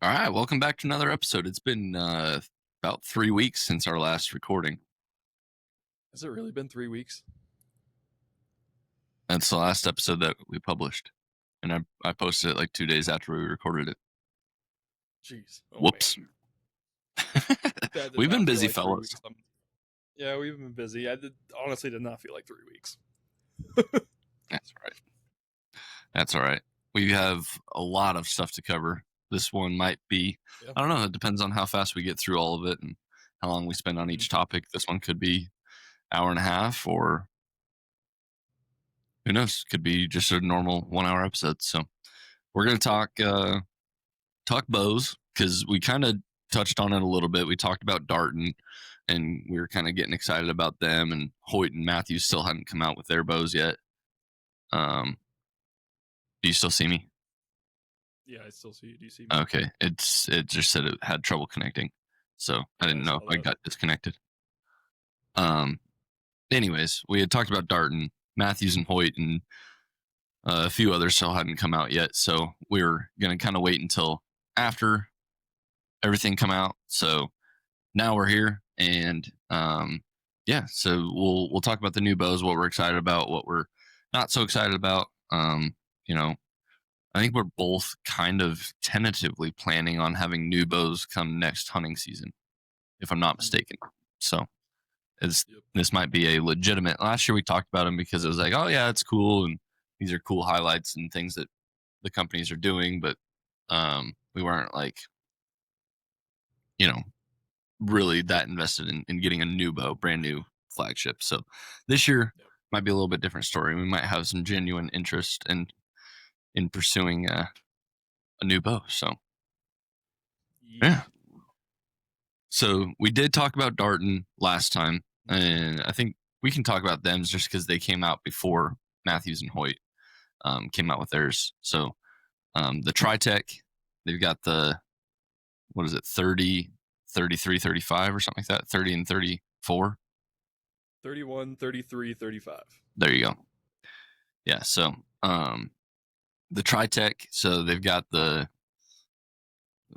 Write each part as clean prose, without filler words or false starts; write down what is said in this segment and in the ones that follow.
All right, welcome back to another episode. It's been about 3 weeks since our last recording. Has it really been 3 weeks? That's the last episode that we published, and I posted it like 2 days after we recorded it. Jeez. Oh, Whoops. man. That did We've been not feel busy, like 3 fellas. weeks. Yeah, we've been busy. Honestly did not feel like 3 weeks. That's right. That's all right. We have a lot of stuff to cover. This one might be, Yeah. I don't know, it depends on how fast we get through all of it and how long we spend on each topic. This one could be hour and a half, or who knows, could be just a normal 1 hour episode. So we're going to talk bows, because we kind of touched on it a little bit. We talked about Darton, and we were kind of getting excited about them, and Hoyt and Mathews still hadn't come out with their bows yet. Do you still see me? Yeah, I still see you. Do you see me? Okay. It just said it had trouble connecting, so I didn't know if I got disconnected. Anyways, we had talked about Darton, Mathews, and Hoyt, and a few others still hadn't come out yet, so we were going to kind of wait until after everything come out. So now we're here, and yeah, so we'll talk about the new bows, what we're excited about, what we're not so excited about. I think we're both kind of tentatively planning on having new bows come next hunting season, if I'm not mistaken. So this might be a legitimate. Last year we talked about them because it was like, oh yeah, it's cool, and these are cool highlights and things that the companies are doing, but we weren't like, really that invested in getting a new bow, brand new Flagship. So this year might be a little bit different story. We might have some genuine interest in pursuing a new bow. So yeah. So we did talk about Darton last time, and I think we can talk about them just because they came out before Mathews and Hoyt came out with theirs. So the Tritech, they've got the, what is it, 30, 33, 35 or something like that, 30 and 34. 31, 33, 35. There you go. Yeah, so the Tritech, so they've got they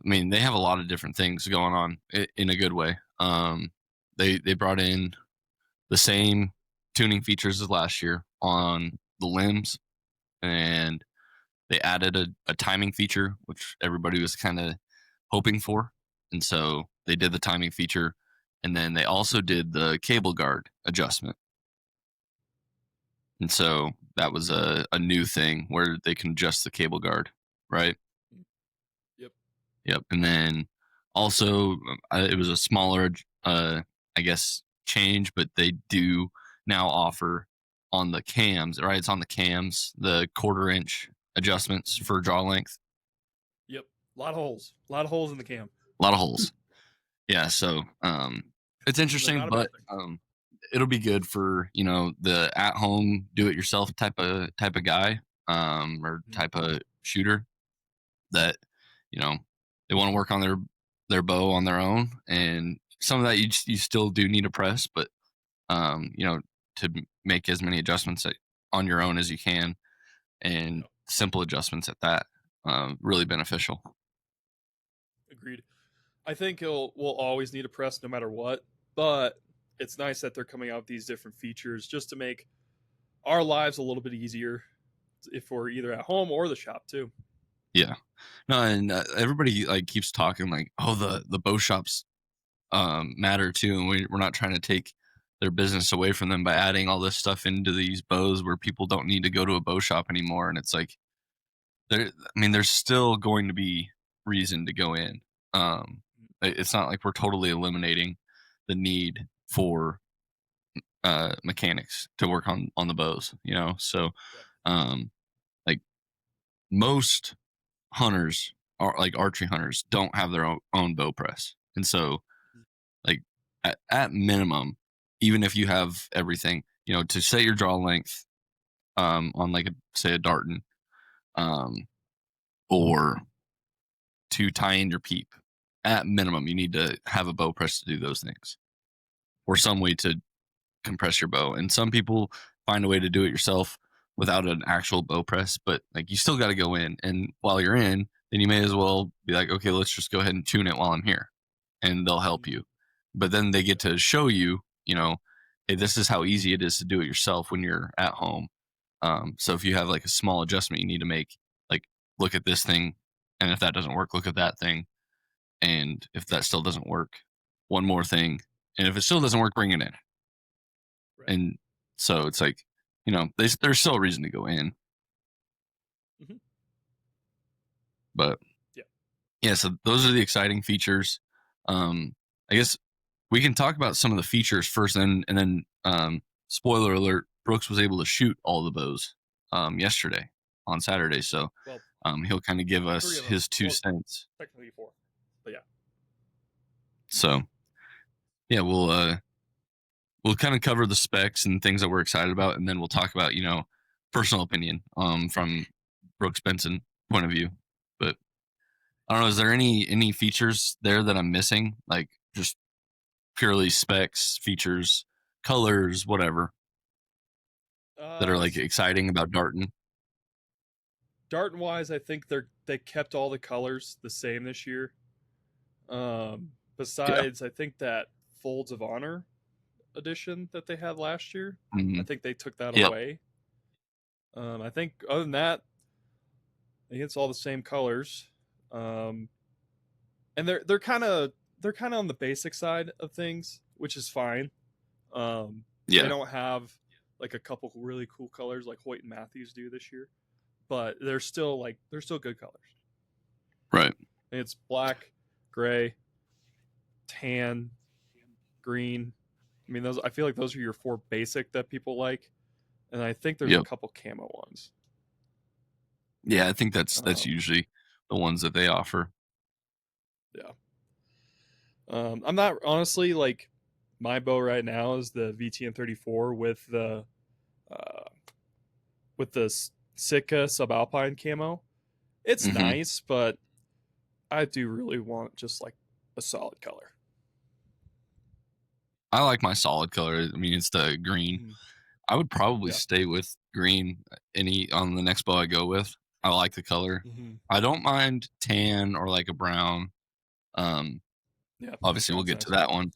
have a lot of different things going on in a good way. They brought in the same tuning features as last year on the limbs, and they added a timing feature, which everybody was kind of hoping for. And so they did the timing feature, and then they also did the cable guard adjustment. And so that was a new thing where they can adjust the cable guard, right? Yep. And then also it was a smaller, I guess, change, but they do now offer on the cams, right? It's on the cams, the 1/4 inch adjustments for draw length. Yep. A lot of holes in the cam. A lot of holes. Yeah. So it's interesting, but it'll be good for, the at home do it yourself type of guy, or type of shooter that, they want to work on their bow on their own. And some of that you still do need a press, but to make as many adjustments on your own as you can, and simple adjustments at that, really beneficial. Agreed. I think we'll always need a press no matter what, but it's nice that they're coming out with these different features just to make our lives a little bit easier if we're either at home or the shop too. Yeah. No, and everybody keeps talking like, oh, the bow shops matter too, and we're not trying to take their business away from them by adding all this stuff into these bows where people don't need to go to a bow shop anymore. And it's like, there's still going to be reason to go in. It's not like we're totally eliminating the need for mechanics to work on the bows, so most hunters are archery hunters don't have their own bow press. And so at minimum, even if you have everything, to set your draw length on say a Darton, or to tie in your peep, at minimum you need to have a bow press to do those things, or some way to compress your bow. And some people find a way to do it yourself without an actual bow press, but you still got to go in, and while you're in, then you may as well be like, okay, let's just go ahead and tune it while I'm here, and they'll help Mhm. you. But then they get to show you, hey, this is how easy it is to do it yourself when you're at home. So if you have like a small adjustment you need to make, like look at this thing, and if that doesn't work, look at that thing, and if that still doesn't work, one more thing, and if it still doesn't work, bring it in. Right. And so it's like, there's still a reason to go in, Mhm. but Yeah. yeah. So those are the exciting features. I guess we can talk about some of the features first, and then spoiler alert: Brooks was able to shoot all the bows yesterday on Saturday, so Well, he'll kind of give 3 us of them. his two Well, cents. technically 4. But yeah. So yeah, we'll kind of cover the specs and things that we're excited about, and then we'll talk about personal opinion from Brooks Benson point of view. But I don't know, is there any features there that I'm missing, like just purely specs, features, colors, whatever, that are like exciting about Darton? Darton wise, I think they kept all the colors the same this year. Yeah. Besides, I think that Folds of Honor edition that they had last year, I Hmm. think they took that Yep. away. I think other than that, I think it's all the same colors. Um, and they're kind of on the basic side of things, which is fine. They Yeah. don't have like a couple really cool colors like Hoyt and Mathews do this year, but they're still good colors. Right. And it's black, gray, tan, green. I mean, those I feel like those are your 4 basic that people like, and I think there's a Yep. couple camo ones. Yeah, I think that's Um, usually the ones that they offer. yeah. I'm not honestly like my bow right now is the VTN 34 uh, with the Sitka subalpine camo. It's Hmm. nice, but I do really want just like a solid color. I like my solid color. I mean, it's the green. Mm-hmm. I would probably Yeah. stay with green any on the next bow I go with. I like the color. Mm-hmm. I don't mind tan or like a brown. Um, Yeah. Obviously we'll Brown's get to nice. that one.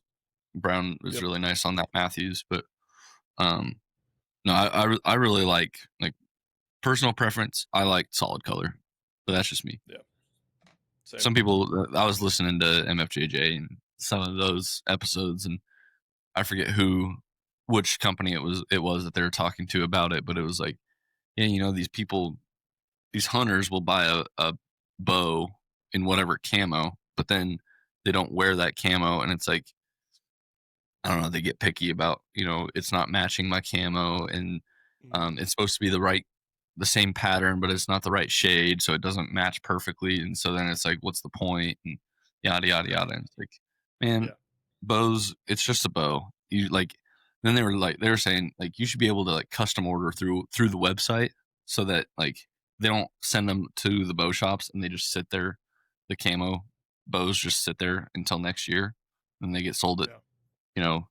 Brown was Yep. really nice on that Mathews, but um, no, I really like personal preference. I like solid color, but that's just me. Yeah. Same. Some people, I was listening to MFJJ and some of those episodes, and I forget which company it was that they were talking to about it, but it was like, yeah, these people, these hunters will buy a bow in whatever camo, but then they don't wear that camo, and it's like, I don't know, they get picky about, it's not matching my camo, and Mm-hmm. it's supposed to be the same pattern, but it's not the right shade, so it doesn't match perfectly. And so then it's like, what's the point? And yada yada yada. And it's like, man, Yeah. bows, it's just a bow. You like, then they were saying like you should be able to like custom order through the website so that like they don't send them to the bow shops and they just sit there, the camo bows just sit there until next year, and they get sold at Yeah. you know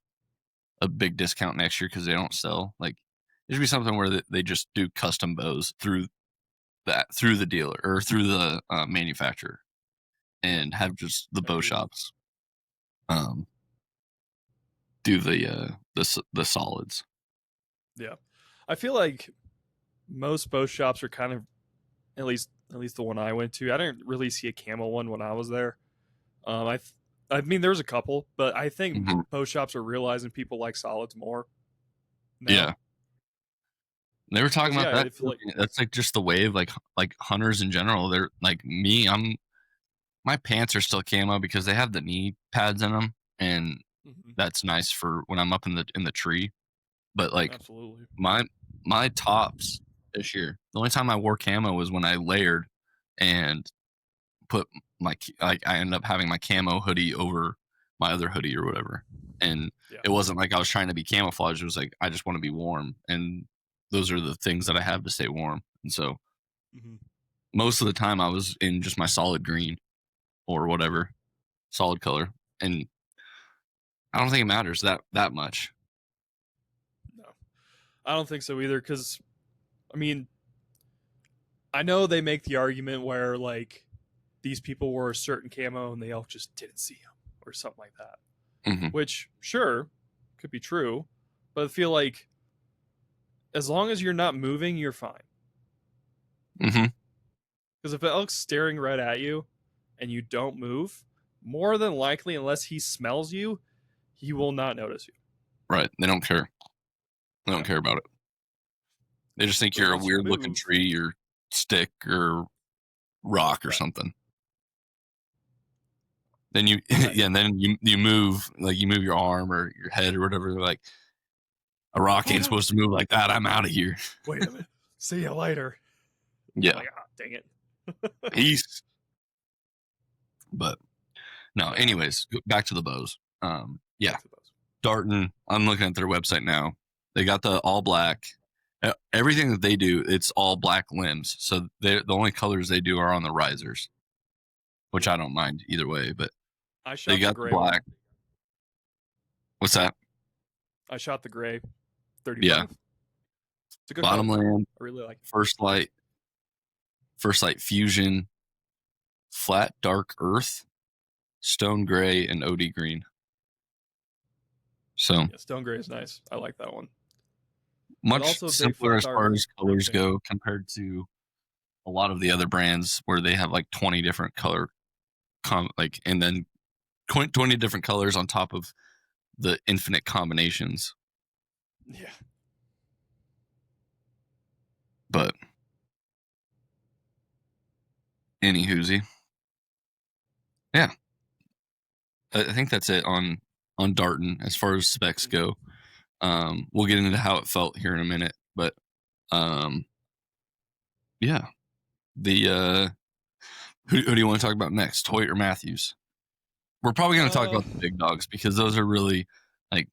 a big discount next year because they don't sell. Like there should be something where they just do custom bows through the dealer or through the manufacturer, Yeah. and have just the I bow agree. shops um, do the solids. Yeah. I feel like most bow shops are kind of at least the one I went to. I didn't really see a camo one when I was there. I mean there's a couple, but I think Mhm. bow shops are realizing people like solids more now. Yeah, they were talking Because about yeah, that. if like That's like just the wave. Like hunters in general, they're like me. My pants are still camo because they have the knee pads in them, and mhm, that's nice for when I'm up in the tree. But like absolutely. my my tops this year, the only time I wore camo was when I layered and put like I ended up having my camo hoodie over my other hoodie or whatever. And Yeah. it wasn't like I was trying to be camouflage. It was like I just want to be warm, and those are the things that I have to stay warm. And so Hmm. most of the time I was in just my solid green or whatever solid color, and I don't think it matters that much. No, I don't think so either. Because I mean, I know they make the argument where like these people wore a certain camo and the elk just didn't see him or something like that. Mm-hmm. Which, sure, could be true, but I feel like as long as you're not moving, you're fine. Mm-hmm. Because if an elk's staring right at you and you don't move, more than likely, unless he smells you, he will not notice you. Right. They don't care. They don't care about it. They just think But you're a once you weird looking move, tree or stick or rock or right. something. Then you Right. yeah, and then you move, like you move your arm or your head or whatever. They're like, a rock ain't supposed to move like that. I'm out of here. Wait a minute. See you later. Yeah. Like, dang it. Peace. But no, anyways, back to the bows. Yeah. Darton, I'm looking at their website now. They got the all black. Everything that they do, it's all black limbs. So the only colors they do are on the risers, which I don't mind either way. But I shot they the got the gray black. one. What's that? I shot the gray 35. Yeah. It's a good Bottom color. land, I really like it. first light fusion, flat dark earth, stone gray, and OD green. So Yeah, stone gray is nice. I like that one. much also, simpler as far as colors everything. go compared to a lot of the other brands where they have like 20 different color and then 20 different colors on top of the infinite combinations. Yeah. But anywhoosie. Yeah. I think that's it on Darton as far as specs go. We'll get into how it felt here in a minute, but yeah. The who do you want to talk about next, Hoyt or Mathews? We're probably going to talk about the big dogs because those are really like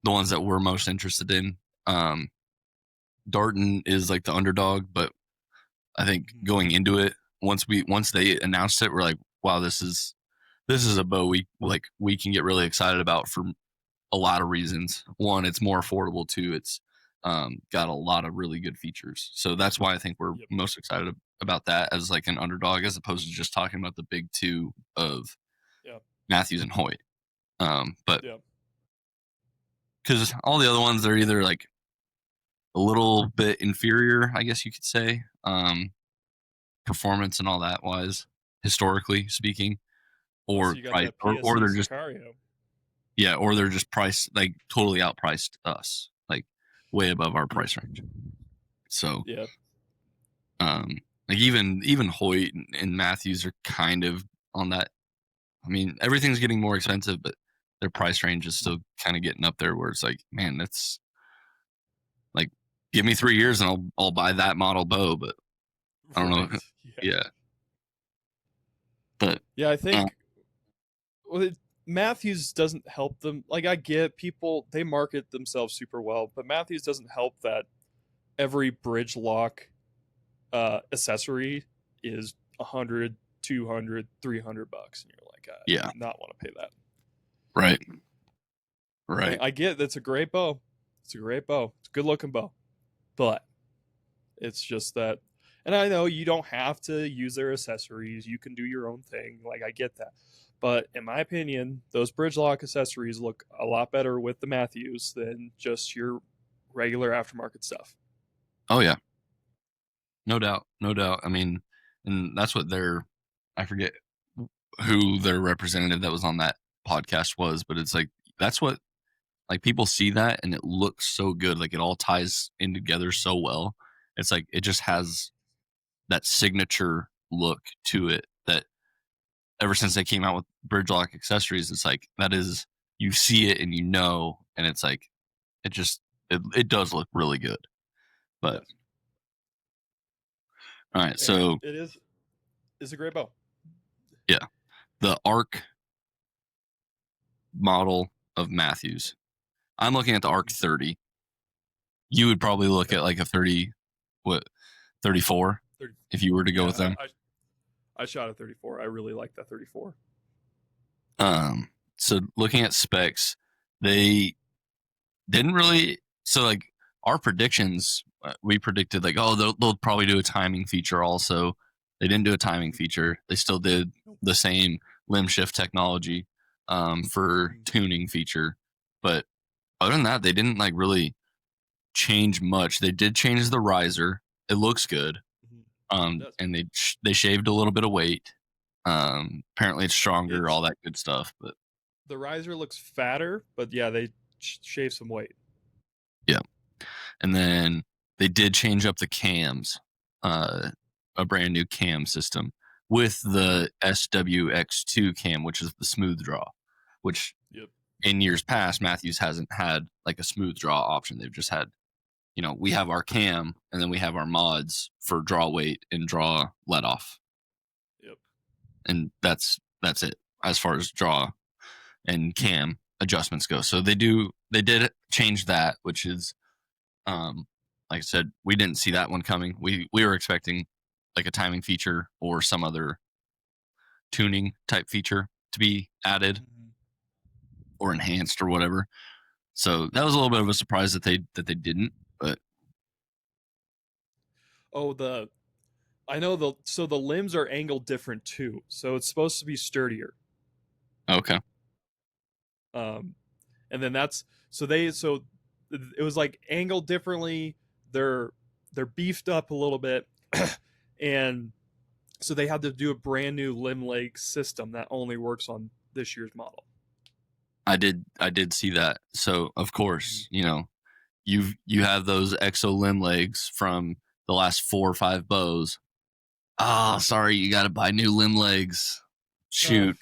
the ones that we're most interested in. Darton is like the underdog, but I think going into it, once they announced it, we're like, wow, this is a bow we can get really excited about for a lot of reasons. One, it's more affordable. Two, it's got a lot of really good features. So that's why I think we're most excited about that as like an underdog, as opposed to just talking about the big two of Mathews and Hoyt. But because all the other ones, they're either like a little bit inferior, I guess you could say, performance and all that wise, historically speaking, or price, or they're just or they're just priced like totally outpriced us, like way above our price range. So like even Hoyt and Mathews are kind of on that. I mean, everything's getting more expensive, but their price range is still kind of getting up there where it's like, man, that's like, give me 3 years and I'll buy that model bow, but I don't know. Yeah. But yeah, I think Mathews doesn't help them. Like, I get people, they market themselves super well, but Mathews doesn't help that every bridge lock accessory is $100, $200, $300, and you're like, I do not want to pay that. Right. I get that's a great bow. It's a great bow. It's a good looking bow, but it's just that. And I know you don't have to use their accessories. You can do your own thing. Like, I get that. But in my opinion, those bridge lock accessories look a lot better with the Mathews than just your regular aftermarket stuff. Oh, yeah. No doubt. I mean, and that's what I forget who their representative that was on that podcast was, but it's like, that's what, like, people see that and it looks so good. Like, it all ties in together so well. It's like, it just has that signature look to it that ever since they came out with bridge lock accessories, it's like, that is, you see it and you know, and it's like, it does look really good. But all right, so it's a great bow. Yeah. The ARC model of Mathews. I'm looking at the ARC 30. You would probably look at like a 34 if you were to go with them. I shot a 34. I really like that 34. So looking at specs, they didn't really. So like our predictions, we predicted like, oh, they'll probably do a timing feature also. They didn't do a timing feature. They still did the same limb shift technology for tuning feature, but other than that, they didn't like really change much. They did change the riser. It looks good. And they shaved a little bit of weight. Apparently it's stronger, all that good stuff. But the riser looks fatter, but yeah, they shaved some weight. Yeah, and then they did change up the cams, a brand new cam system with the SWX2 cam, which is the smooth draw, which in years past Mathews hasn't had like a smooth draw option. They've just had, we have our cam and then we have our mods for draw weight and draw let off. And that's it as far as draw and cam adjustments go. So they did change that, which is like I said, we didn't see that one coming. We were expecting like a timing feature or some other tuning type feature to be added or enhanced or whatever. So that was a little bit of a surprise that they didn't, but so the limbs are angled different too. So it's supposed to be sturdier. Okay. And then it was like angled differently. They're beefed up a little bit, and so they had to do a brand new limb leg system that only works on this year's model. I did see that. So of course, you have those exo limb legs from the last 4 or 5 bows. Oh, sorry, you got to buy new limb legs. Shoot.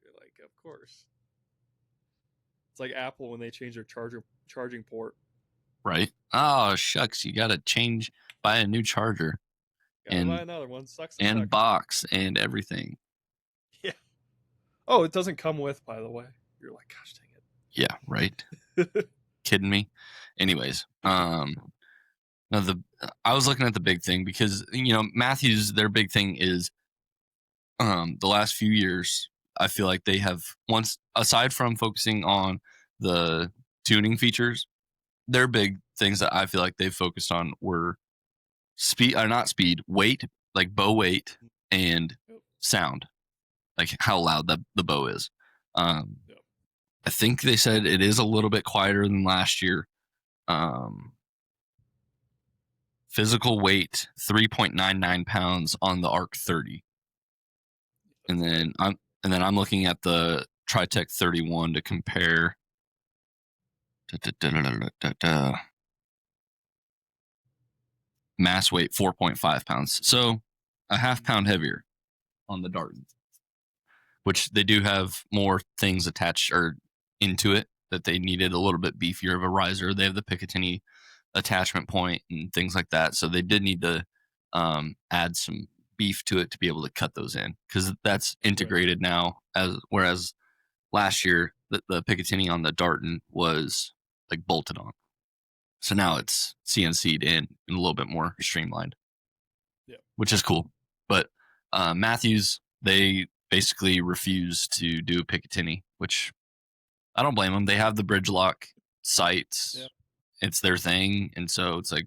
You're like, of course. It's like Apple when they change their charging port. Right. Oh, shucks, you got to buy a new charger. Gotta buy another one. Sucks. And box and everything. Yeah. Oh, it doesn't come with, by the way. You're like, gosh dang it. Yeah, right. Kidding me? Anyways, I was looking at the big thing because Mathews, their big thing is the last few years, I feel like they have aside from focusing on the tuning features, their big things that I feel like they've focused on were weight, like bow weight and sound, like how loud the bow is. I think they said it is a little bit quieter than last year. Physical weight 3.99 pounds on the Arc 30, and then I'm looking at the Tritech 31 to compare. Mass weight 4.5 pounds, so a half pound heavier on the Darton, which they do have more things attached or into it that they needed a little bit beefier of a riser. They have the Picatinny attachment point and things like that, so they did need to add some beef to it to be able to cut those in, because that's integrated now, whereas last year the Picatinny on the Darton was like bolted on. So now it's CNC'd in and a little bit more streamlined, which is cool. But Mathews, they basically refuse to do Picatinny, which I don't blame them. They have the bridge lock sights. Yeah. It's their thing. And so it's like,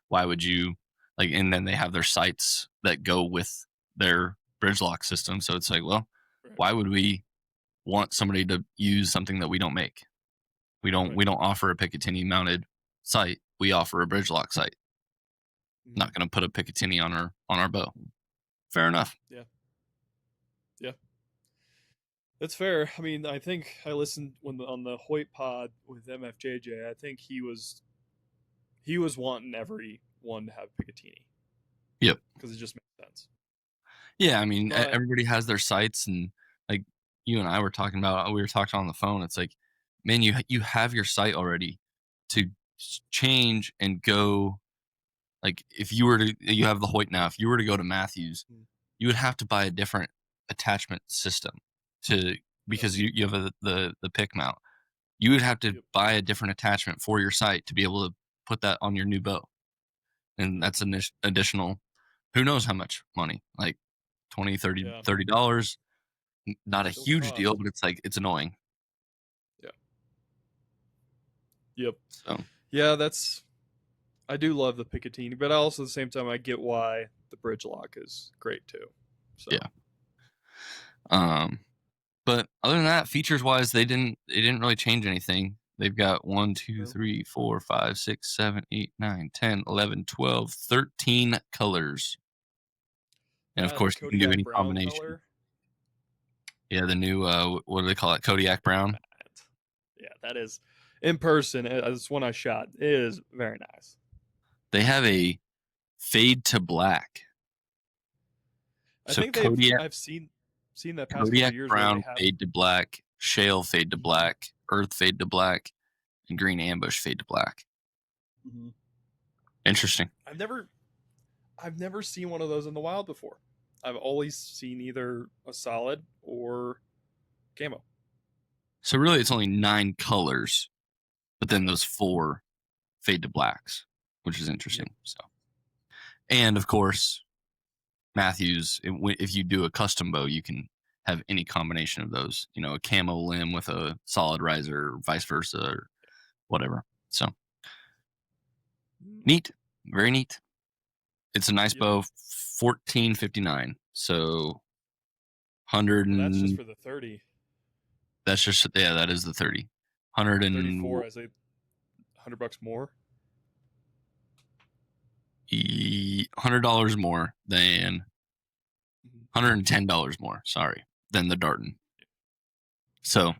why would you and then they have their sights that go with their bridge lock system. So it's like, well, why would we want somebody to use something that we don't make? We don't offer a Picatinny mounted sight. We offer a bridge lock sight. Not going to put a Picatinny on our bow. Fair enough. Yeah. That's fair. I mean, I think I listened on the Hoyt pod with MFJJ. I think he was wanting everyone to have Picatinny. Yep. Because it just makes sense. Yeah, I mean, everybody has their sights, and like you and I were talking about, we were talking on the phone. It's like, man, you have your sight already to change and go. Like if you have the Hoyt now, if you were to go to Mathews, you would have to buy a different attachment system because you have the pick mount. You would have to buy a different attachment for your sight to be able to put that on your new bow, and that's an additional, who knows how much money, like $20-$30. Not a huge deal, but it's annoying. Yeah. Yep. So yeah, I do love the Picatinny, but also at the same time, I get why the bridge lock is great too. So Yeah. But other than that, features wise, they didn't really change anything. They've got 1, 2, 3, 4, 5, 6, 7, 8, 9, 10, 11, 12, 13 colors. And of that course, you can do Kodiak any brown combination. color, Yeah, the new what do they call it? Kodiak brown. yeah, that is in person. It's one I shot. It is very nice. They have a fade to black. I So think I've seen that past couple Kodiak of years where they brown have. fade to black, shale fade to black, earth fade to black, and green ambush fade to black. Mm-hmm. Interesting. I've never seen one of those in the wild before. I've always seen either a solid or camo. So really, it's only 9 colors, but then those 4 fade to blacks, which is interesting. Yep. So, and of course, Mathews. If you do a custom bow, you can have any combination of those. You know, a camo limb with a solid riser, or vice versa, or whatever. So neat, very neat. It's a nice Yep. bow, 1459. So 100 Well, that's just and for the 30. that's just that is the 30. 100 and 34 as a $100 more. $100 more than $110 more. Sorry, than the Darton. So,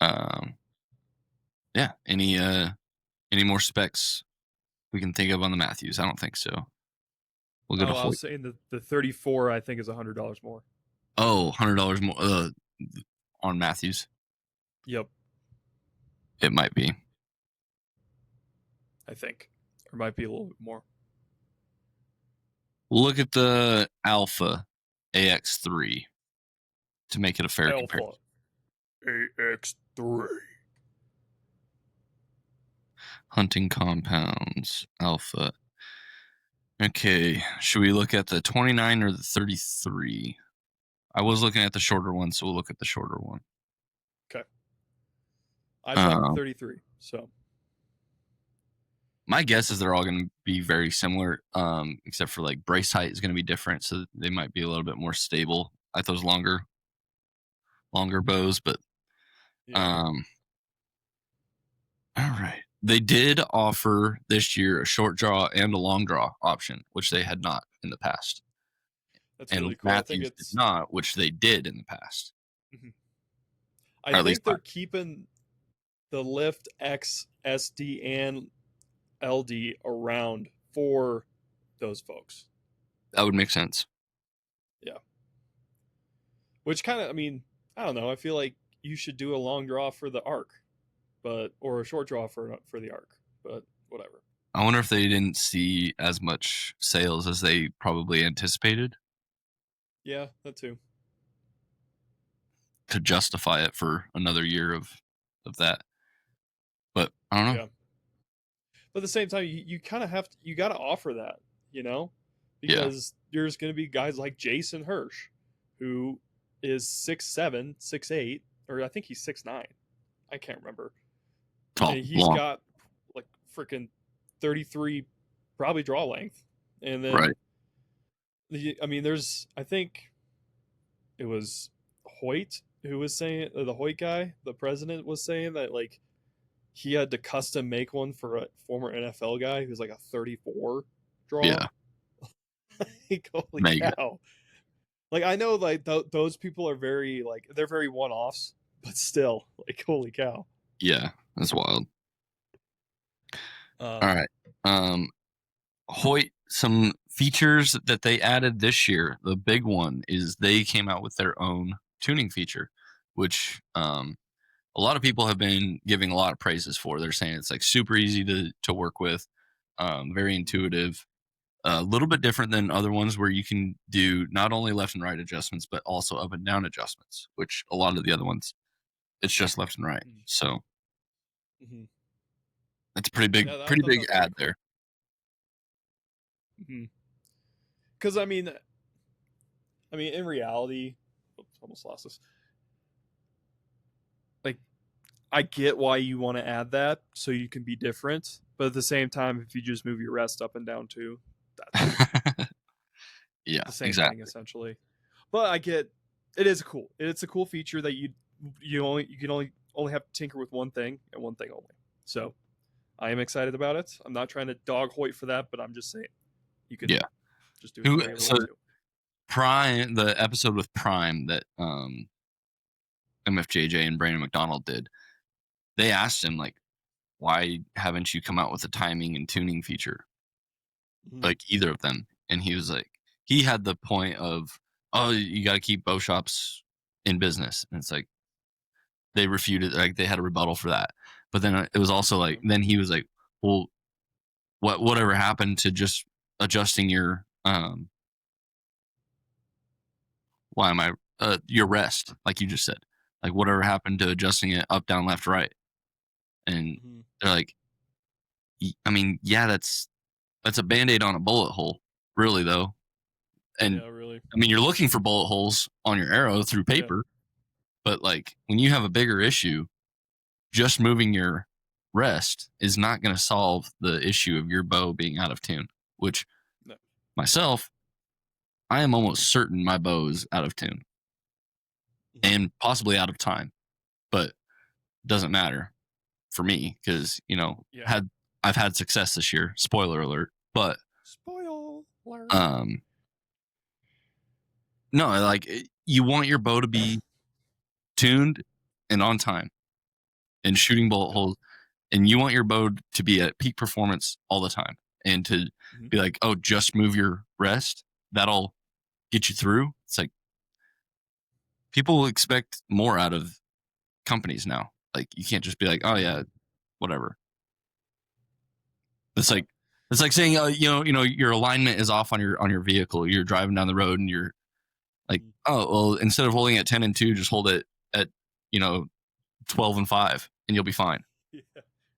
yeah. Any more specs we can think of on the Mathews? I don't think so. We'll go to I Hoyt. was saying the 34 I think is $100 more. Oh, $100 more on Mathews. Yep, It might be. I think, or might be a little bit more. Look at the Alpha AX3 to make it a fair comparison. AX3 Hunting compounds, Alpha. Okay, should we look at the 29 or the 33? I was looking at the shorter one, so we'll look at the shorter one. Okay, I shot the 33. So my guess is they're all going to be very similar, except for like brace height is going to be different, so they might be a little bit more stable at those longer bows. But yeah. all right, they did offer this year a short draw and a long draw option, which they had not in the past. That's And really cool. I think Mathews it's did not, which they did in the past. I think they're keeping the Lift X, SD, and LD around for those folks. That would make sense. Yeah. Which kind of, I mean, I don't know. I feel like you should do a long draw for the arc, or a short draw for the arc, but whatever. I wonder if they didn't see as much sales as they probably anticipated. Yeah, that too. To justify it for another year of that. But I don't know. Yeah. But at the same time, you kind of have to, you got to offer that, because there's going to be guys like Jason Hirsch, who is 6'7", 6'8", or I think he's 6'9". I can't remember. Tall, And he's long. got like freaking 33 probably draw length. And then, right. I mean, I think it was Hoyt who was saying, the Hoyt guy, the president, was saying that like he had to custom make one for a former NFL guy who's like a 34 draw. Yeah. Like, holy Mega. cow. Like, I know like those people are very like, they're very one-offs, but still, like, holy cow. Yeah, that's wild. All right. Hoyt, some features that they added this year. The big one is they came out with their own tuning feature, which a lot of people have been giving a lot of praises for. They're saying it's like super easy to work with, very intuitive, a little bit different than other ones where you can do not only left and right adjustments, but also up and down adjustments, which a lot of the other ones, it's just left and right. So it's a pretty big, ad there. Because I mean, in reality, almost lost this. Like, I get why you want to add that so you can be different, But at the same time, if you just move your rest up and down too, that's Yeah, the same exactly. thing essentially. But I get it's a cool feature that you can only have to tinker with one thing and one thing only. So I am excited about it. I'm not trying to dog Hoyt for that, but I'm just saying you could just do it the regular way too. Prime, the episode with Prime that MFJJ and Brandon McDonald did, they asked him like, why haven't you come out with a timing and tuning feature? Like either of them. And he was like, he had the point of, oh, you got to keep bow shops in business. And it's like, they refuted, like they had a rebuttal for that. But then it was also like, then he was like, well, whatever happened to just adjusting your, your rest, like you just said, like whatever happened to adjusting it up, down, left, right. And they're like, I mean, yeah, that's a Band-Aid on a bullet hole, really though. And yeah, really. I mean, you're looking for bullet holes on your arrow through paper, but like when you have a bigger issue, just moving your rest is not going to solve the issue of your bow being out of tune, which myself, I am almost certain my bow is out of tune and possibly out of time, but doesn't matter for me because, you know, I've had success this year. Spoiler alert, but no, like you want your bow to be tuned and on time and shooting bullet holes, and you want your bow to be at peak performance all the time, and to be like, oh, just move your rest, that'll get you through. It's like people expect more out of companies now. Like you can't just be like, oh yeah, whatever. It's like saying, you know, your alignment is off on your vehicle. You're driving down the road and you're like, oh, well, instead of holding at 10 and 2, just hold it at, you know, 12 and 5 and you'll be fine. Yeah,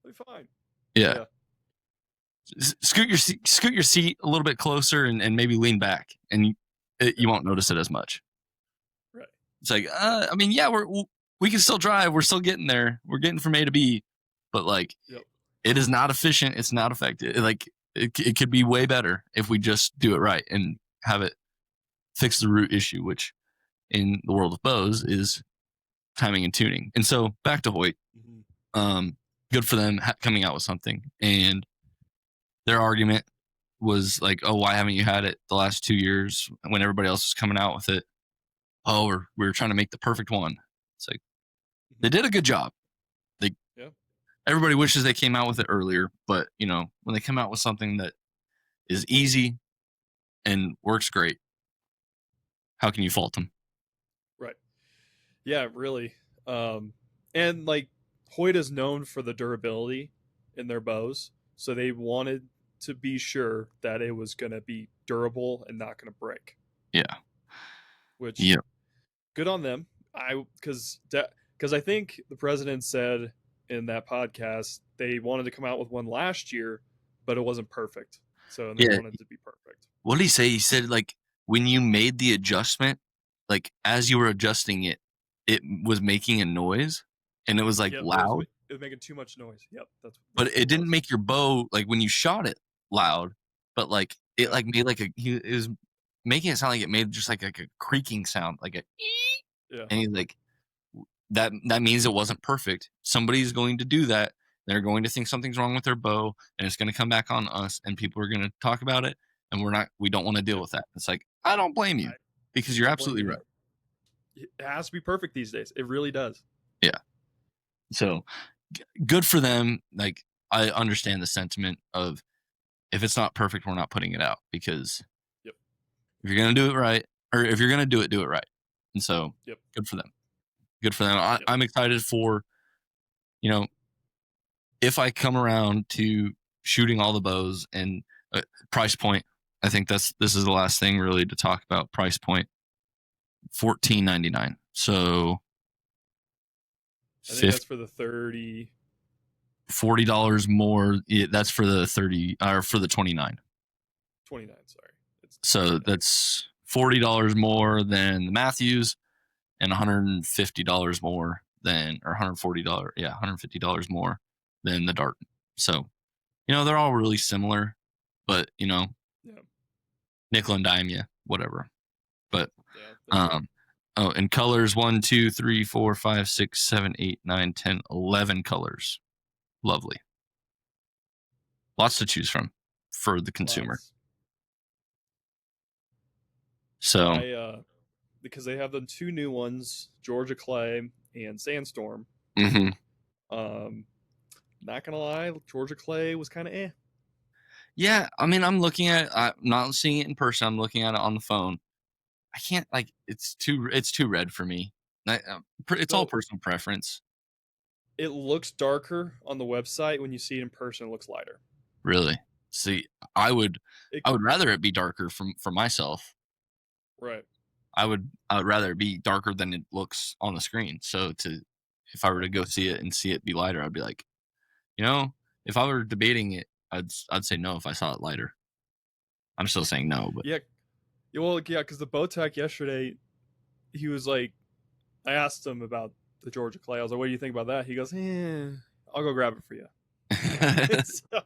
you'll be fine. Yeah. Scoot your seat a little bit closer and maybe lean back, and you won't notice it as much. Right. It's like, I mean, yeah, we can still drive. We're still getting there. We're getting from A to B, but like, it is not efficient. It's not effective. Like it could be way better if we just do it right and have it fix the root issue, which in the world of bows is timing and tuning. And so back to Hoyt, good for them coming out with something. And their argument was like, oh, why haven't you had it the last 2 years when everybody else is coming out with it? Oh, we're trying to make the perfect one. It's like, they did a good job. Everybody wishes they came out with it earlier, but you know, when they come out with something that is easy and works great, how can you fault them? Right. Yeah, really. And like Hoyt is known for the durability in their bows, so they wanted to be sure that it was going to be durable and not going to break. Yeah. Which, good on them. Because I think the president said in that podcast they wanted to come out with one last year, but it wasn't perfect. So they wanted it to be perfect. What did he say? He said like when you made the adjustment, like as you were adjusting it, it was making a noise, and it was like loud. It was making too much noise. Yep, but it didn't make your bow like when you shot it loud, but like it like made like it was making it sound like it made just like a creaking sound, like a and he's like, that means it wasn't perfect. Somebody's going to do that. They're going to think something's wrong with their bow, and it's going to come back on us, and people are going to talk about it, and we don't want to deal with that. It's like, I don't blame you, because you're absolutely right. It has to be perfect these days. It really does. Yeah. So good for them. Like, I understand the sentiment of, if it's not perfect, we're not putting it out, because if you're going to do it right, or if you're going to do it right. And so good for them. Good for them. I'm excited for, you know, if I come around to shooting all the bows and price point. I think this is the last thing really to talk about. Price point, $14.99. So I think that's for the 30. $40 more. That's for the 30 or for the 29. 29, sorry. So that's $40 more than the Mathews, and $150 more than, or $140, $150 more than the Darton. So they're all really similar, but Yeah, nickel and dime you, whatever. But yeah, that's fair. um, oh, and colors 1, 2, 3, 4, 5, 6, 7, 8, 9, 10, 11 colors. Lovely. Lots to choose from for the consumer. Lots. So, Because they have the two new ones, Georgia Clay and Sandstorm. mhm. Um, not gonna lie, Georgia Clay was kind of eh. Yeah, I mean, I'm not seeing it in person. I'm looking at it on the phone. I can't like it's too red for me. It's all So personal preference, it looks darker on the website. When you see it in person, it looks lighter. really. See, I would It I would rather it be darker for myself. right. I would rather it be darker than it looks on the screen. So if I were Yep. to go see it and see it be lighter, I'd be like, you know, if I were debating it, I'd say no if I saw it lighter. I'm still saying no, but Yeah. Well, yeah, because the Bowtech yesterday, he was like, I asked him about the Georgia Clay. I was like, "What do you think about that?" He goes, I'll go grab it for you." So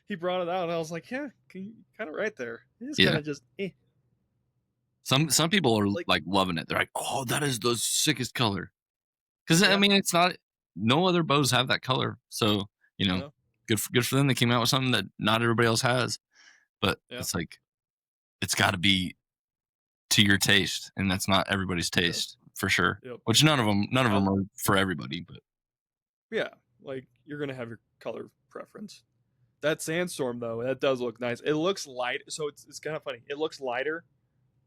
he brought it out, and I was like, "Yeah, kind of right there. It's kind yeah. of just Some people are like like loving it. They're like, "Oh, that is the sickest color." Because I yeah, mean, it's not. No other bows have that color, so you know, no, good for them. They came out with something that not everybody else has. But yeah, it's like it's got to be to your taste, and that's not everybody's yes, taste for sure. yep. Which none of them I'll are for everybody. But yeah, like you're gonna have your color preference. That Sandstorm though, that does look nice. It looks light, so it's kind of funny. It looks lighter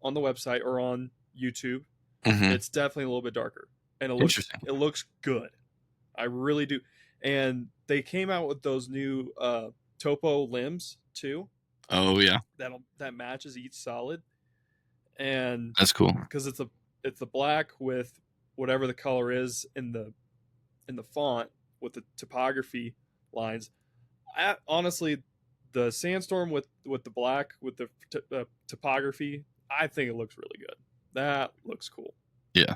on the website or on YouTube. mhm. It's definitely a little bit darker, and Interesting. it looks good. I really do. And they came out with those new topo limbs too. Oh yeah, That matches each solid, and that's cool. because it's a black with whatever the color is in the font with the topography lines. Honestly, the Sandstorm with the black with the topography, I think it looks really good. That looks cool. Yeah,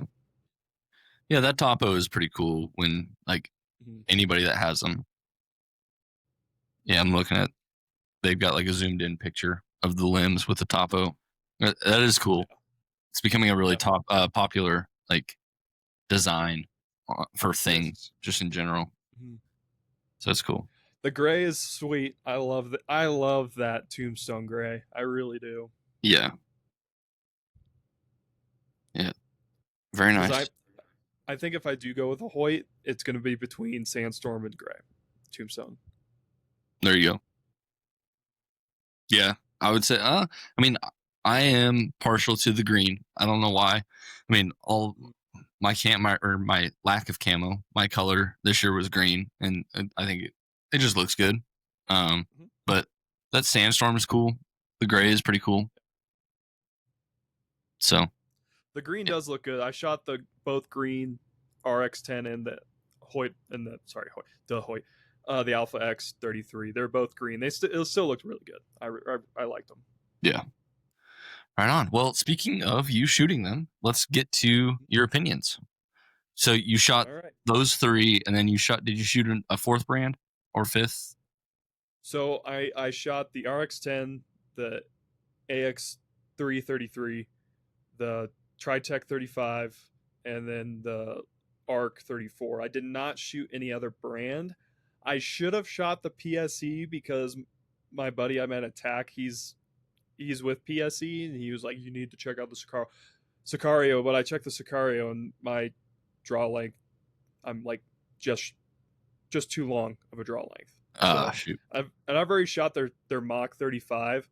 yeah. That topo is pretty cool. When like Mhm. anybody that has them, yeah, I'm looking at. They've got like a zoomed in picture of the limbs with the topo. That is Yeah, cool. It's becoming a really yeah. popular like design for Yes. things just in general. Mhm. So it's cool. The gray is sweet. I love that tombstone gray. I really do. Yeah. Yeah. Very Because nice. I think if I do go with a Hoyt, it's going to be between Sandstorm and Gray, Tombstone. There you go. Yeah. I would say I mean I am partial to the green. I don't know why. I mean all my lack of camo, my color this year was green and I think it just looks good. Mm-hmm. But that sandstorm is cool. The gray is pretty cool. So, The green yeah. does look good. I shot the both green RX10 and the Hoyt and the Hoyt, the Alpha X33. They're both green. It still looked really good. I liked them. Yeah. Right on. Well, speaking of you shooting them, let's get to your opinions. So you shot All right. those three, and then did you shoot a fourth brand or fifth? So I shot the RX10, the AX333, the Tritech 35, and then the ARC 34. I did not shoot any other brand. I should have shot the PSE because my buddy I met at TAC, he's with PSE, and he was like, "You need to check out the Sicario." But I checked the Sicario, and my draw length, I'm like just too long of a draw length. So Shoot. I've already shot their Mach 35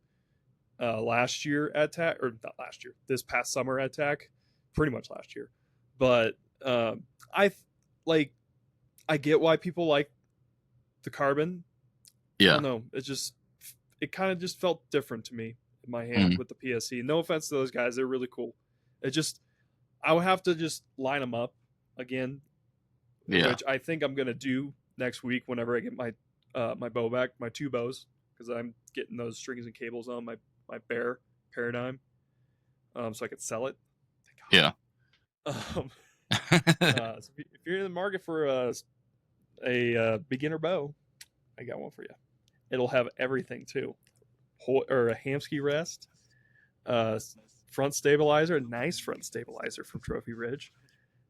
last year at TAC, or not last year, this past summer at TAC, pretty much last year. But I like I get why people like the carbon. I Yeah. don't know. It kind of just felt different to me in my hand Mm, with the PSC. No offense to those guys, they're really cool. It just I would have to just line them up again, yeah. which I think I'm gonna do next week whenever I get my bow back, my two bows, because I'm getting those strings and cables on my Bear Paradigm, so I could sell it. Yeah. Um, so if you're in the market for a beginner bow, I got one for you. it'll have everything too. Or a Hamsky rest, uh, front stabilizer, nice front stabilizer from Trophy Ridge.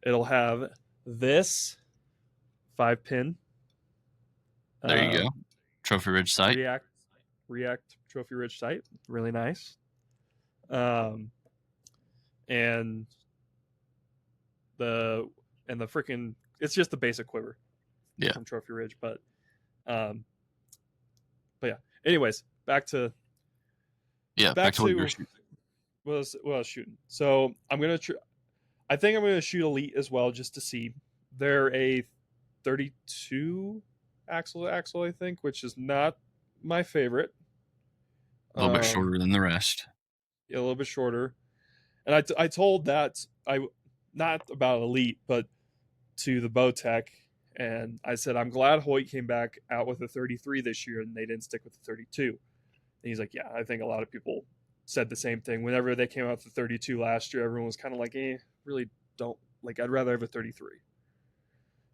It'll have this 5-pin There you go. um, Trophy Ridge sight. React Trophy Ridge sight, really nice. And the freaking, it's just the basic quiver from Trophy Ridge, but yeah. Anyways, back to what you're shooting. what I was shooting. So I'm gonna I think I'm gonna shoot Elite as well, just to see. They're a 32 axle, I think, which is not my favorite. A little bit shorter than the rest. Yeah, a little bit shorter. And I told that, not about Elite, but to the Bowtech, and I said, I'm glad Hoyt came back out with a 33 this year and they didn't stick with the 32. And he's like, yeah, I think a lot of people said the same thing. Whenever they came out with the 32 last year, everyone was kind of like, really don't, like, I'd rather have a 33.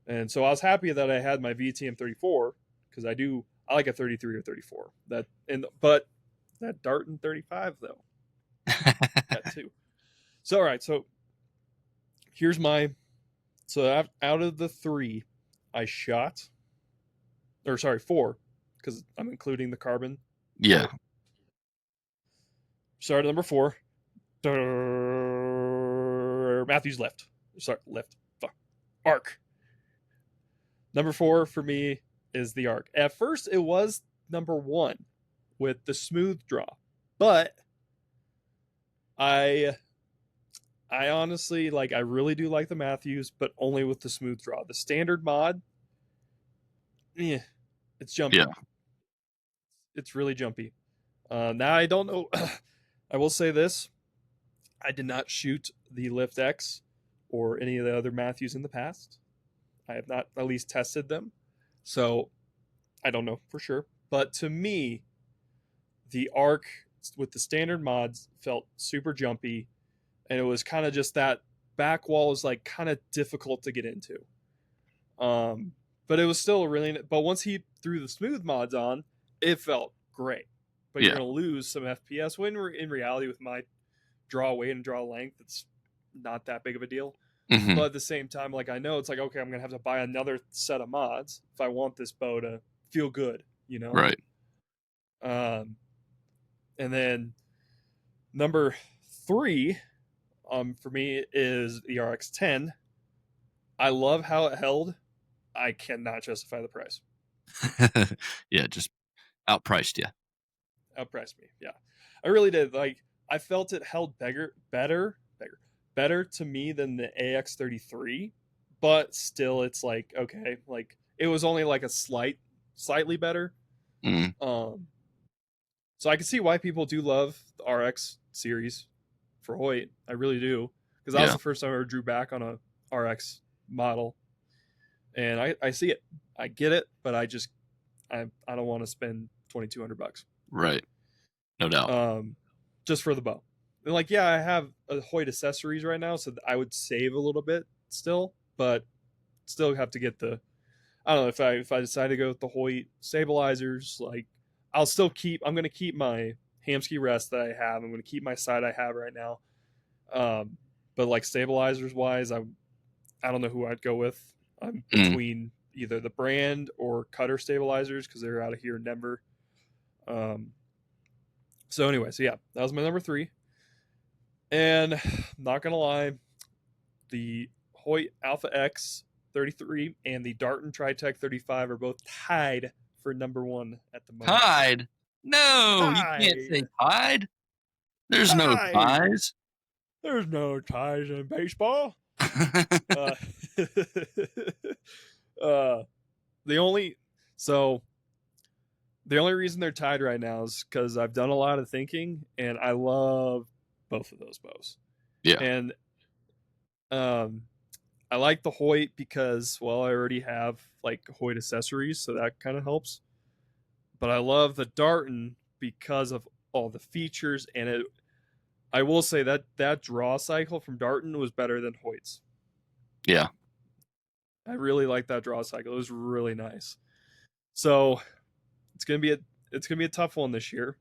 And so I was happy that I had my VTM 34, because I like a 33 or 34. But that Darton 35 though, that too. So all right, so here's so out of the 3, I shot, or sorry, 4, because I'm including the carbon. Yeah. Started number 4. Mathews left. Sorry, left. Fuck. Arc. Number 4 for me is the Arc. At first, it was number 1 with the smooth draw, but I honestly, like, I really do like the Mathews, but only with the smooth draw. The standard mod, it's jumpy. Yeah. It's really jumpy. Now I don't know. I will say this: I did not shoot the Lift X or any of the other Mathews in the past. I have not at least tested them, so I don't know for sure. But to me, the Arc with the standard mods felt super jumpy, and it was kind of just that back wall is like kind of difficult to get into. But it was still really. But once he threw the smooth mods on, it felt great. But you're gonna lose some FPS. When in reality, with my draw weight and draw length, it's not that big of a deal. Mm-hmm. But at the same time, like, I know it's like, okay, I'm gonna have to buy another set of mods if I want this bow to feel good, you know? Right. And then number 3, for me is the RX10. I love how it held. I cannot justify the price. Yeah, just outpriced you. Outpriced me. Yeah, I really did. Like, I felt it held better to me than the AX33, but still, it's like, okay, like, it was only like a slightly better. Mm. So I can see why people do love the RX series for Hoyt. I really do, because that was the first time I ever drew back on a RX model, and I see it, I get it, but I don't want to spend $2,200. Right. No doubt. Just for the bow. And, like, yeah, I have a Hoyt accessories right now, so I would save a little bit still, but still have to get the. I don't know if I decide to go with the Hoyt stabilizers, like, I'm going to keep my Hamsky rest that I have. I'm going to keep my sight I have right now. But, like, stabilizers wise, I don't know who I'd go with. I'm between either the brand or Cutter stabilizers, because they're out of here in Denver. So anyway, so yeah, that was my number 3. And not gonna lie, the Hoyt Alpha X 33 and the Darton Tritech 35 are both tied for number 1 at the moment. Tied? No, you can't say tied. There's no ties. There's no ties in baseball. The only reason they're tied right now is because I've done a lot of thinking, and I love both of those bows. Yeah. And I like the Hoyt because, well, I already have, like, Hoyt accessories, so that kind of helps. But I love the Darton because of all the features, and I will say that draw cycle from Darton was better than Hoyt's. Yeah. I really like that draw cycle. It was really nice. So it's going to be it's gonna be a tough one this year.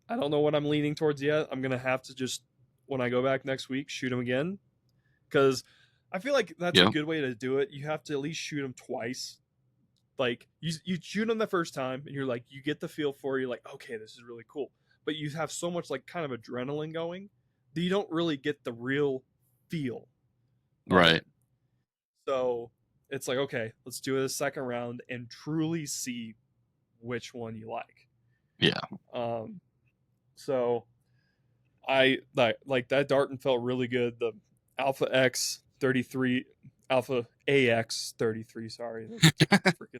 I don't know what I'm leaning towards yet. I'm gonna have to just when I go back next week shoot them again because I feel like that's a Yeah. good way to do it. You have to at least shoot them twice. Like you shoot them the first time and you're like you get the feel for it. You're like okay this is really cool, but you have so much like kind of adrenaline going that you don't really get the real feel of Right. it. So it's like okay let's do it a second round and truly see which one you like. Yeah. Um, so I like that Darton felt really good. The Alpha X 33, Alpha AX 33. Sorry, freaking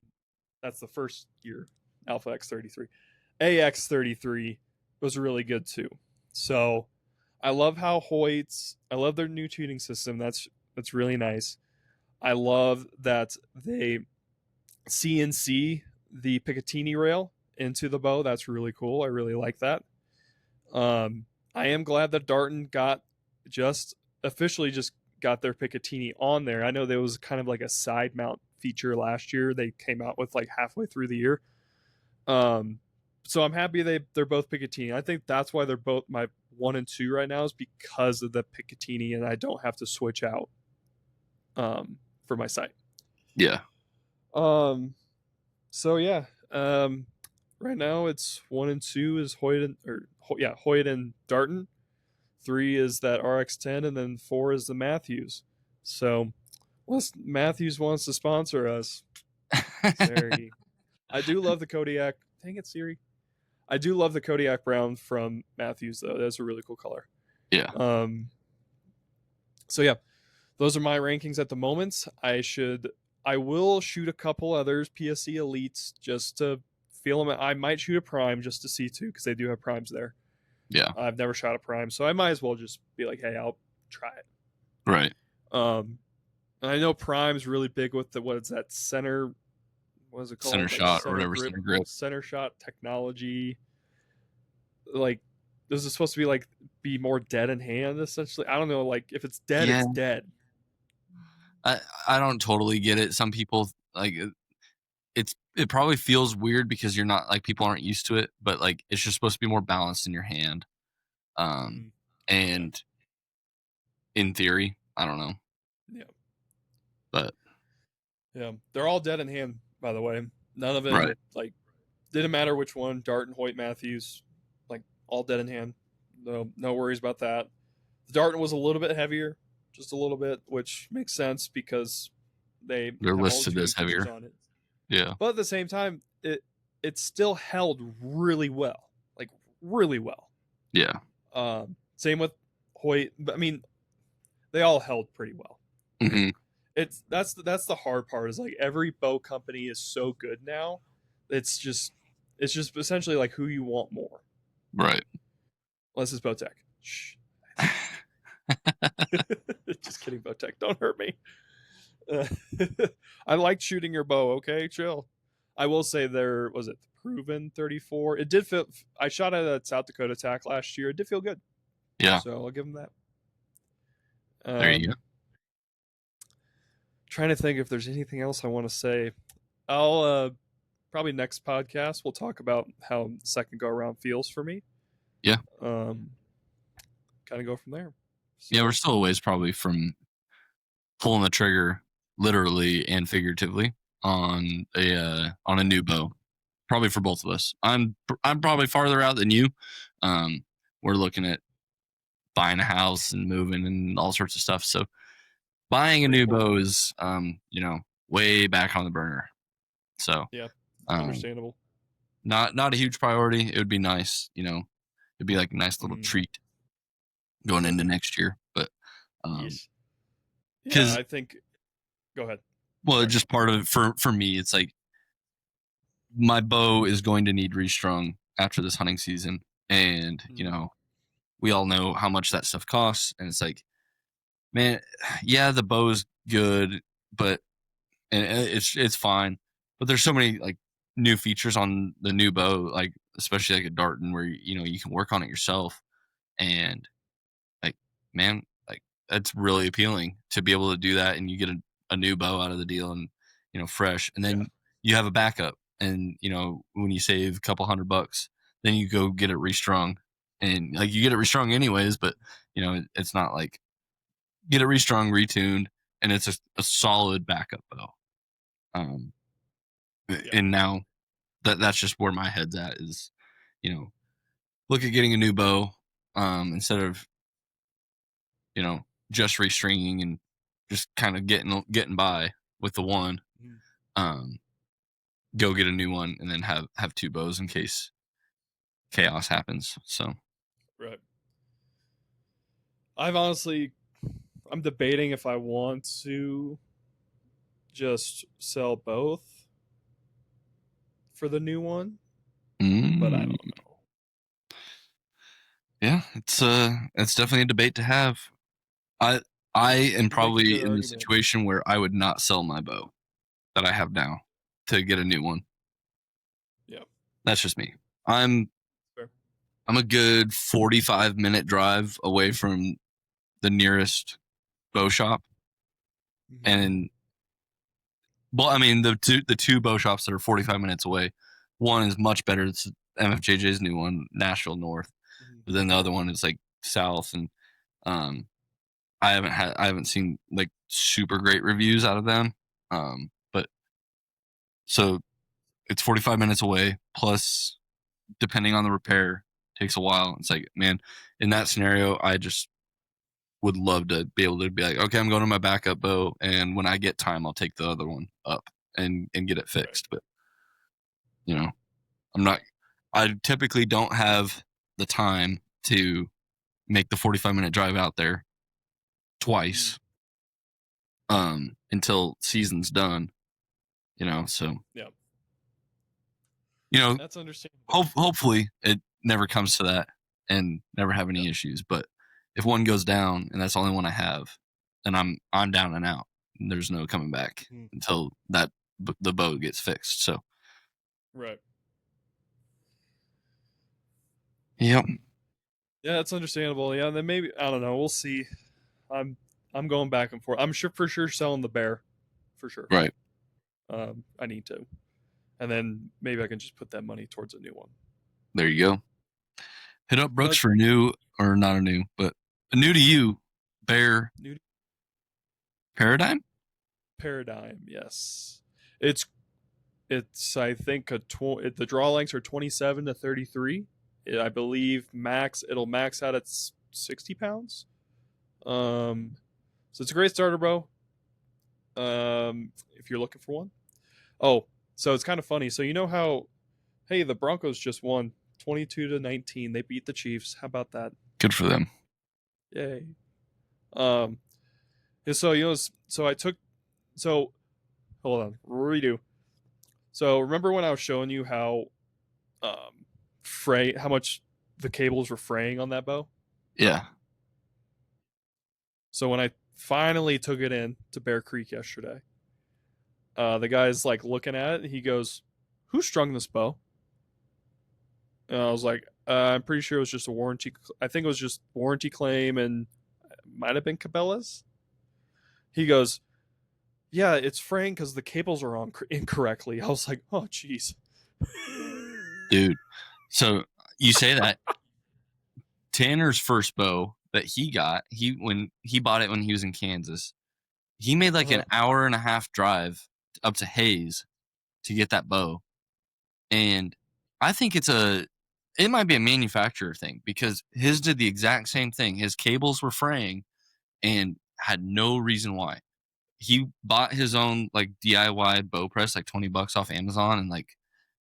that's the first year. Alpha X 33, AX 33 was really good too. So I love how Hoyt's. I love their new tuning system. That's really nice. I love that they CNC the Picatinny rail into the bow. That's really cool. I really like that. I am glad that Darton got just officially just got their Picatinny on there. I know there was kind of like a side mount feature last year. They came out with like halfway through the year. Um, so I'm happy they're both Picatinny. I think that's why they're both my 1 and 2 right now is because of the Picatinny, and I don't have to switch out for my sight. Yeah. Um, so yeah, right now it's 1 and 2 is Hoyt and Darton. 3 is that RX10, and then 4 is the Mathews. So, unless Mathews wants to sponsor us, sorry. I do love the Kodiak. Dang it, Siri. I do love the Kodiak Brown from Mathews, though. That's a really cool color. Yeah. So yeah, those are my rankings at the moment. I will shoot a couple others, PSC Elites, just to feel them. I might shoot a Prime just to see too, because they do have Primes there. Yeah. I've never shot a Prime, so I might as well just be like, hey, I'll try it. Right. I know Prime's really big with what is that center? What is it called? Center like shot or whatever. Center grip. Center shot technology. Like, this is supposed to be like be more dead in hand. Essentially, I don't know. Like, if it's dead, Yeah. it's dead. I don't totally get it. Some people like it probably feels weird because you're not like people aren't used to it, but like it's just supposed to be more balanced in your hand. And in theory, I don't know. Yeah. But yeah, they're all dead in hand, by the way. None of them right. like didn't matter which one, Darton, Hoyt, Mathews, like all dead in hand. No worries about that. The Darton was a little bit heavier, just a little bit, which makes sense because they're listed as heavier on it. Yeah. But at the same time, it still held really well. Like really well. Yeah. Same with Hoyt. I mean, they all held pretty well. Mm-hmm. That's the hard part is like every bow company is so good now. It's just essentially like who you want more. Right. Unless it's Bowtech. Shh. Just kidding, Bowtech. Don't hurt me. I liked shooting your bow. Okay, chill. I will say there was it the Proven 34. It did feel. I shot it at South Dakota TAC last year. It did feel good. Yeah. So I'll give them that. There you go. Trying to think if there's anything else I want to say. I'll probably next podcast we'll talk about how second go around feels for me. Yeah. Kind of go from there. So, yeah, we're still a ways probably from pulling the trigger literally and figuratively on a new bow. Probably for both of us. I'm probably farther out than you. We're looking at buying a house and moving and all sorts of stuff. So buying a new bow is way back on the burner. So yeah, understandable. Not a huge priority. It would be nice, it'd be like a nice little treat going into next year. But yeah, I think go ahead. Well, just part of it for me, it's like my bow is going to need restrung after this hunting season. And, we all know how much that stuff costs. And it's like, man, yeah, the bow's good, but and it's fine. But there's so many like new features on the new bow, like especially like a Darton where you can work on it yourself. And like, man, like that's really appealing to be able to do that, and you get a new bow out of the deal and fresh. And then you have a backup. and when you save a couple $100, then you go get it restrung, and like you get it restrung anyways, but it's not like get it restrung, retuned, and it's a solid backup bow. And now that's just where my head's at is, look at getting a new bow, instead of just restringing and just kind of getting by with the one. Go get a new one and then have two bows in case chaos happens. So Right. I'm debating if I want to just sell both for the new one, but I don't know. Yeah, it's definitely a debate to have. I am probably in the situation where I would not sell my bow that I have now to get a new one. Yeah. That's just me. I'm a good 45-minute drive away from the nearest bow shop. And I mean the two bow shops that are 45 minutes away, one is much better. It's MFJJ's new one, Nashville North. But then the other one is like south, and I haven't seen like super great reviews out of them. But so it's 45 minutes away, plus depending on the repair, takes a while. It's like, man, in that scenario, I just would love to be able to be like, okay, I'm going to my backup bow, and when I get time, I'll take the other one up and get it fixed. But I typically don't have the time to make the 45-minute drive out there twice until season's done. So that's understandable. Hopefully it never comes to that and never have any issues. But if one goes down and that's the only one I have, then I'm down and out. And there's no coming back until the bow gets fixed. So right. Yep. Yeah, that's understandable. Yeah, then maybe I don't know. We'll see. I'm going back and forth. I'm for sure selling the bear, for sure. Right. I need to, and then maybe I can just put that money towards a new one. There you go. Hit up Brooks for a new, or not a new, but a new to you bear paradigm. Paradigm, yes. It's I think the draw lengths are 27 to 33. I believe it'll max out at 60 pounds. So it's a great starter bow. If you're looking for one. Oh, so it's kind of funny. So you know how, hey, the Broncos just won 22-19. They beat the Chiefs. How about that? Good for them. Yay. And so so hold on, redo. So remember when I was showing you how how much the cables were fraying on that bow? Yeah. So when I finally took it in to Bear Creek yesterday, the guy's like looking at it. He goes, "Who strung this bow?" And I was like, "I'm pretty sure it was just a warranty. I think it was just warranty claim, and it might have been Cabela's." He goes, "Yeah, it's fraying because the cables are on incorrectly." I was like, "Oh, jeez." Dude, so you say that Tanner's first bow that he got, when he bought it when he was in Kansas, he made like an hour and a half drive up to Hayes to get that bow. And I think it might be a manufacturer thing, because his did the exact same thing. His cables were fraying and had no reason why. He bought his own like DIY bow press, like $20 off Amazon, and like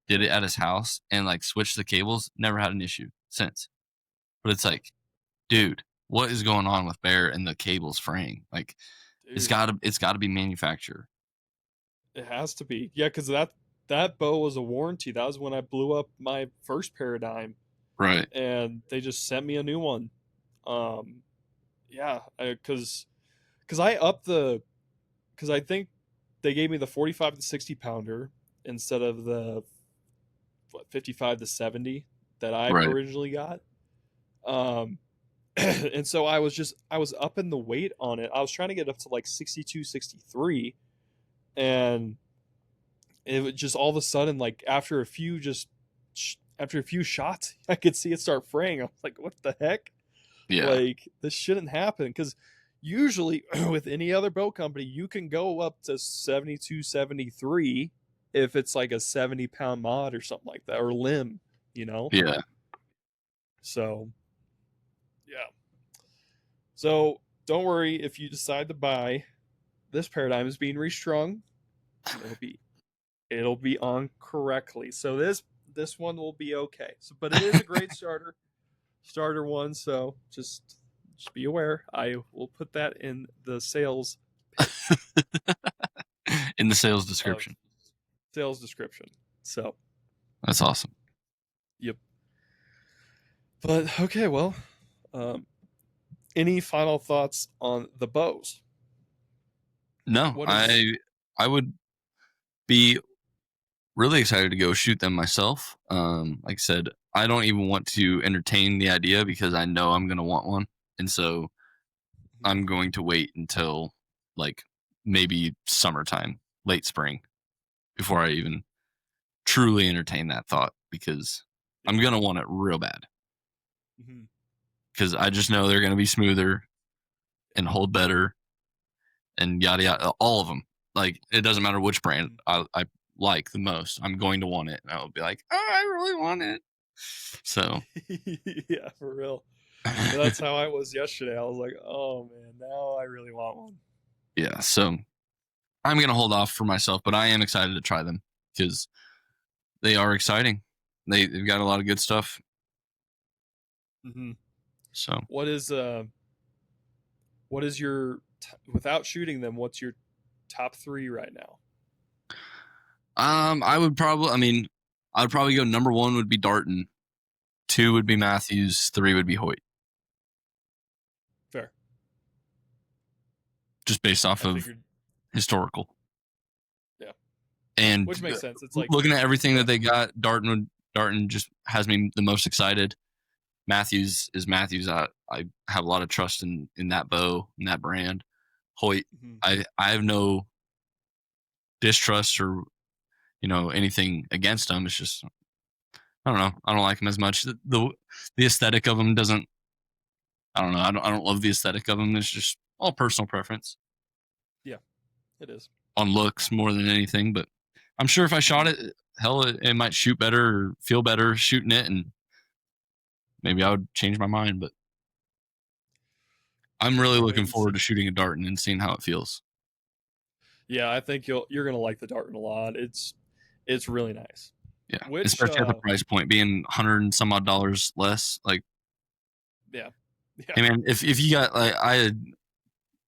did it at his house and like switched the cables. Never had an issue since. But it's like, dude, what is going on with Bear and the cables fraying? Like, dude, it's gotta be manufacturer. It has to be. Yeah, because that bow was a warranty. That was when I blew up my first Paradigm. Right. And they just sent me a new one. Yeah, because I think they gave me the 45 to 60 pounder instead of the 55 to 70 that I originally got. And so I was up in the weight on it. I was trying to get up to like 62, 63. And it was just all of a sudden, like after a few shots, I could see it start fraying. I was like, what the heck? Yeah. Like, this shouldn't happen, because usually with any other boat company, you can go up to 72, 73 if it's like a 70-pound mod or something like that, or limb, you know? Yeah. So, yeah. So, don't worry if you decide to buy. This paradigm is being restrung. It'll be on correctly. So this one will be okay. So, but it is a great starter one. So just be aware. I will put that in the sales In the sales description. So That's awesome. yep. But okay, well, any final thoughts on the bows? No, I would be really excited to go shoot them myself. Like I said, I don't even want to entertain the idea because I know I'm going to want one. And so I'm going to wait until like maybe summertime, late spring, before I even truly entertain that thought, because I'm going to want it real bad. Because I just know they're going to be smoother and hold better and yada yada, all of them. Like, it doesn't matter which brand I like the most. I'm going to want it, and I'll be like, oh, I really want it. So yeah, for real. That's how I was yesterday. I was like, oh man, now I really want one. Yeah, so I'm gonna hold off for myself, but I am excited to try them because they are exciting. They've got a lot of good stuff. So what is your without shooting them? What's your top 3 right now? I would probably go number 1 would be Darton, 2 would be Mathews, 3 would be Hoyt. Fair. Just based off of historical. Yeah. And which makes sense. It's like looking at everything that they got, Darton just has me the most excited. Mathews is Mathews. I have a lot of trust in that bow and that brand. Hoyt, I have no distrust or anything against them. It's just I don't know. I don't like them as much. The aesthetic of them doesn't. I don't know. I don't love the aesthetic of them. It's just all personal preference. Yeah, it is on looks more than anything. But I'm sure if I shot it, hell, it might shoot better or feel better shooting it, and maybe I would change my mind. But I'm really looking forward to shooting a Darton and seeing how it feels. Yeah, I think you're gonna like the Darton a lot. It's really nice. Yeah, especially at the price point, being $100 and some odd less. Like, yeah. Hey man, if you got like I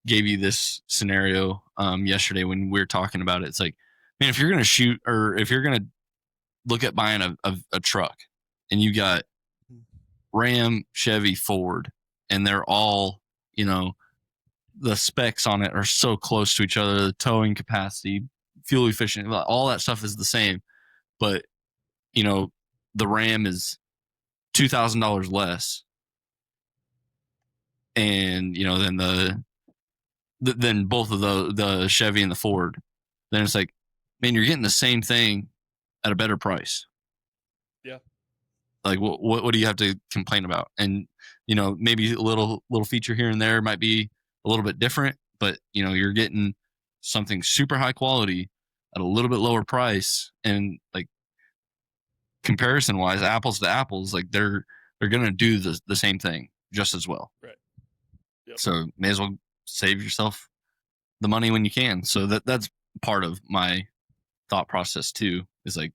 gave you this scenario yesterday when we were talking about it, it's like, man, if you're gonna shoot or if you're gonna look at buying a truck, and you got Ram, Chevy, Ford, and they're all the specs on it are so close to each other, the towing capacity, fuel efficient, all that stuff is the same, but the Ram is $2,000 less, and then both of the Chevy and the Ford, then it's like, man, you're getting the same thing at a better price. Yeah. Like, what do you have to complain about? And maybe a little feature here and there might be a little bit different, but you're getting something super high quality at a little bit lower price, and like comparison wise, apples to apples, like they're gonna do the same thing just as well. Right. Yep. So may as well save yourself the money when you can. So that's part of my thought process too, is like,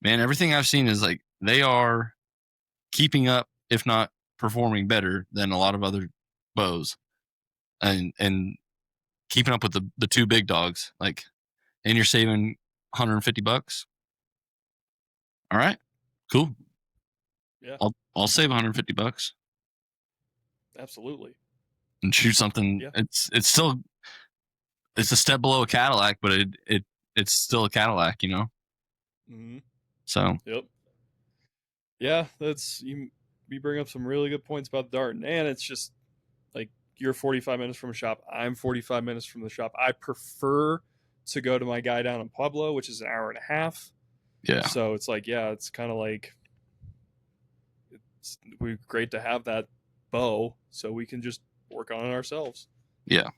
man, everything I've seen is like they are keeping up, if not performing better than a lot of other bows, and keeping up with the two big dogs. Like, and you're saving $150. All right, cool. Yeah, I'll save $150. Absolutely. And shoot something. Yeah. It's still a step below a Cadillac, but it's still a Cadillac, Mm-hmm. So. Yep. Yeah, you bring up some really good points about Darton, and it's just like you're 45 minutes from a shop. I'm 45 minutes from the shop. I prefer to go to my guy down in Pueblo, which is an hour and a half. Yeah. So it's like, yeah, it's kind of like we're great to have that bow, so we can just work on it ourselves. Yeah.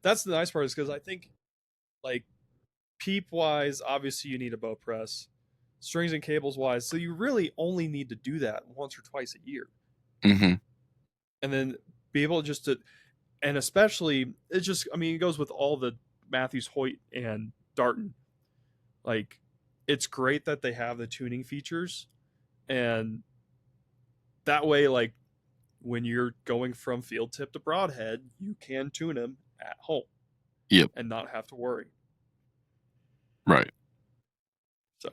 That's the nice part, is because I think, like, peep wise, obviously you need a bow press. Strings and cables wise, so you really only need to do that once or twice a year. Mm-hmm. And then be able just to, and especially, it's just, I mean, it goes with all the Mathews, Hoyt, and Darton. Like, it's great that they have the tuning features, and that way, like, when you're going from field tip to broadhead, you can tune them at home. Yep. And not have to worry. Right. So.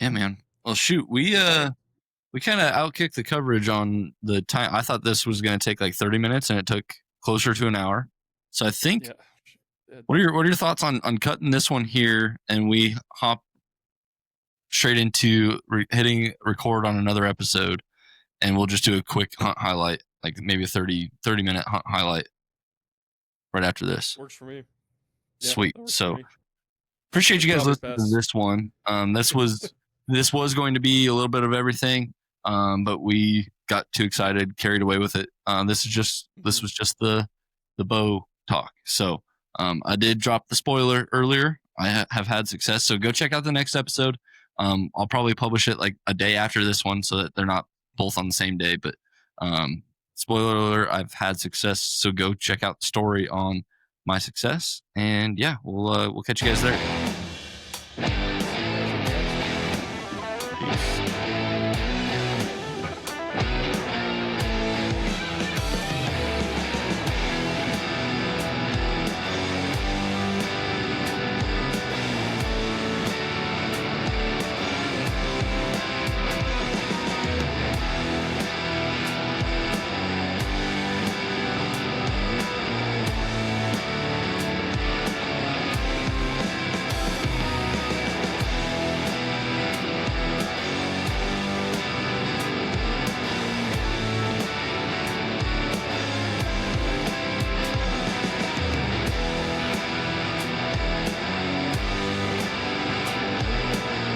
Yeah, man. Well, shoot, we kind of outkicked the coverage on the time. I thought this was going to take like 30 minutes, and it took closer to an hour. So I think. Yeah. What are your thoughts on cutting this one here, and we hop straight into hitting record on another episode, and we'll just do a quick hunt highlight, like maybe a 30-minute hunt highlight right after this. Works for me. Sweet. So appreciate you guys listening to this one. This was going to be a little bit of everything, but we got too excited, carried away with it. This was just the bow talk. So I did drop the spoiler earlier. I have had success, so go check out the next episode. I'll probably publish it like a day after this one, so that they're not both on the same day. But spoiler alert, I've had success, so go check out the story on my success. And yeah, we'll catch you guys there.